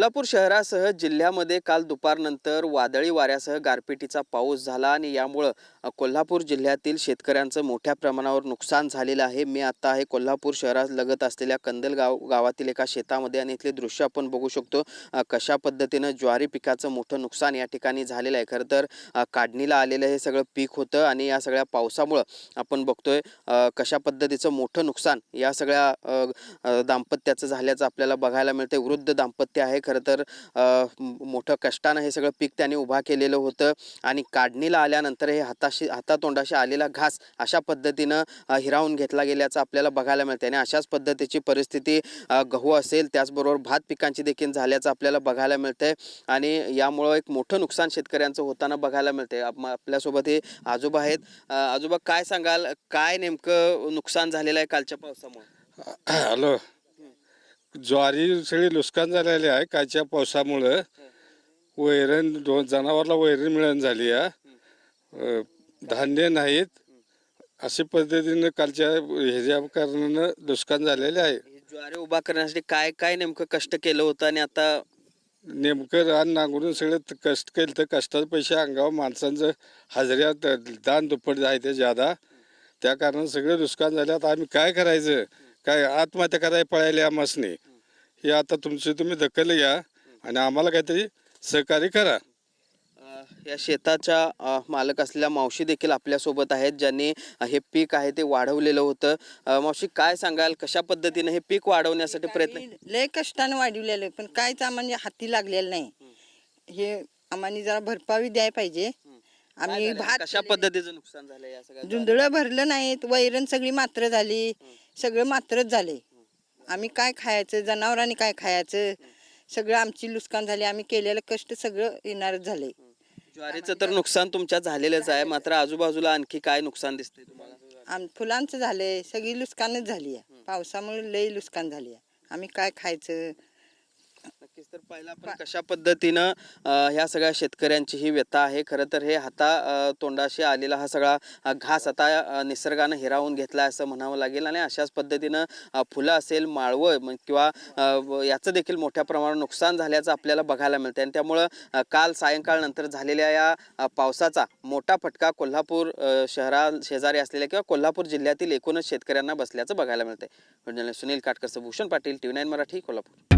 कोल्हापूर शहरासह जिल्ह्यामध्ये काल दुपारनंतर वादळी वाऱ्यासह गारपिटीचा पाऊस झाला आणि यामुळे कोल्हापूर जिल्ह्यातील शेतकऱ्यांचं मोठ्या प्रमाणावर नुकसान झालेलं आहे। मी आता आहे कोल्हापूर शहरात लगत असलेल्या कंदलगाव गावातील एका शेतामध्ये आणि इथले दृश्य आपण बघू शकतो। कशा पद्धतीने ज्वारी पिकाचं मोठं नुकसान या ठिकाणी झालेलं आहे। खरं तर काढणीला आलेलं हे सगळं पीक होतं आणि या सगळ्या पावसामुळे आपण बघतोय कशा पद्धतीचं मोठं नुकसान या सगळ्या दाम्पत्याचं झाल्याचं आपल्याला बघायला मिळते। वृद्ध दाम्पत्य आहे खरं तर मोठं कष्टानं हे सगळं पीक त्यांनी उभा केलेलं होतं आणि काढणीला आल्यानंतर हे हातातोंडाशी आलेला घास अशा पद्धतीनं हिरावून घेतला गेल्याचं आपल्याला बघायला मिळते आणि अशाच पद्धतीची परिस्थिती गहू असेल त्याचबरोबर भात पिकांची देखील झाल्याचं आपल्याला बघायला मिळते आणि यामुळे एक मोठं नुकसान शेतकऱ्यांचं होताना बघायला मिळते। आपल्यासोबत हे आजोबा आहेत। आजोबा काय सांगाल, काय नेमकं नुकसान झालेलं आहे कालच्या पावसामुळे? हॅलो, ज्वारी सगळी नुकसान झालेली आहे कालच्या पावसामुळं। वैरण जनावरला वैरण मिळून झाली आहे, धान्य नाहीत, अशा पद्धतीनं कालच्या ह्याच्या कारणानं नुकसान झालेले आहे। ज्वारी उभा करण्यासाठी काय काय नेमकं कष्ट केलं होतं आणि आता नेमकं रान नांगरून सगळं कष्ट केलं तर कष्टाचे पैसे अंगावर माणसांचं हजऱ्यात दान दुप्पट आहे ते ज्यादा, त्या कारणानं सगळं नुकसान झालं। आता आम्ही काय करायचं, काय आत्महत्या करायला पळायला आम्हासनी, हे आता तुम्ही दखल घ्या आणि आम्हाला काहीतरी सहकार्य करा। या शेताच्या मालक असलेल्या मावशी देखील आपल्यासोबत आहेत ज्यांनी हे पीक आहे ते वाढवलेलं होतं। मावशी काय सांगाल, कशा पद्धतीने हे पीक वाढवण्यासाठी प्रयत्न? लय कष्टानं वाढवलेलं पण कायच आम्हाला हाती लागलेलं नाही। हे आम्हाला जरा भरपाई द्यायला पाहिजे। आम्ही भात कशा पद्धतीचं नुकसान झालं या सगळ्या? जुंधळं भरलं नाहीत, वैरण सगळी मात्र झाली, सगळं मात्रच झाले। आम्ही काय खायचं, जनावरांनी काय खायचं, सगळं आमची नुकसान झाली। आम्ही केलेलं कष्ट सगळं येणारच झाले। ज्वारीचं तर नुकसान तुमच्या झालेलंच आहे, मात्र आजूबाजूला आणखी काय नुकसान दिसतंय तुम्हाला? फुलांचं झालंय, सगळी नुकसानच झाली आहे। पावसामुळे लई नुकसान झाली आहे। आम्ही काय खायचं? नक्कीच। तर पहिला आपण कशा पद्धतीनं ह्या सगळ्या शेतकऱ्यांची ही व्यथा आहे। खरं तर हे तोंडाशी आलेला हा सगळा घास आता निसर्गानं हिरावून घेतला असं म्हणावं लागेल आणि अशाच पद्धतीनं फुलं असेल, माळवं किंवा याचं देखील मोठ्या प्रमाणावर नुकसान झाल्याचं आपल्याला बघायला मिळतं आणि त्यामुळं काल सायंकाळनंतर झालेल्या या पावसाचा मोठा फटका कोल्हापूर शहरा शेजारी असलेल्या किंवा कोल्हापूर जिल्ह्यातील एकूणच शेतकऱ्यांना बसल्याचं बघायला मिळतंय। सुनील काटकर, भूषण पाटील, TV9 मराठी, कोल्हापूर।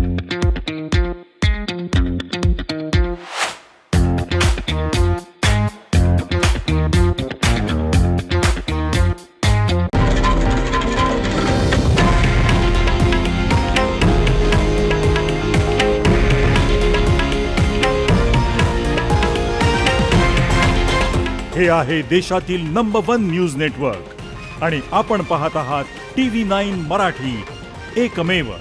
हे आहे देशातील नंबर 1 न्यूज नेटवर्क आणि आपण पाहत आहात TV9 मराठी, एकमेव।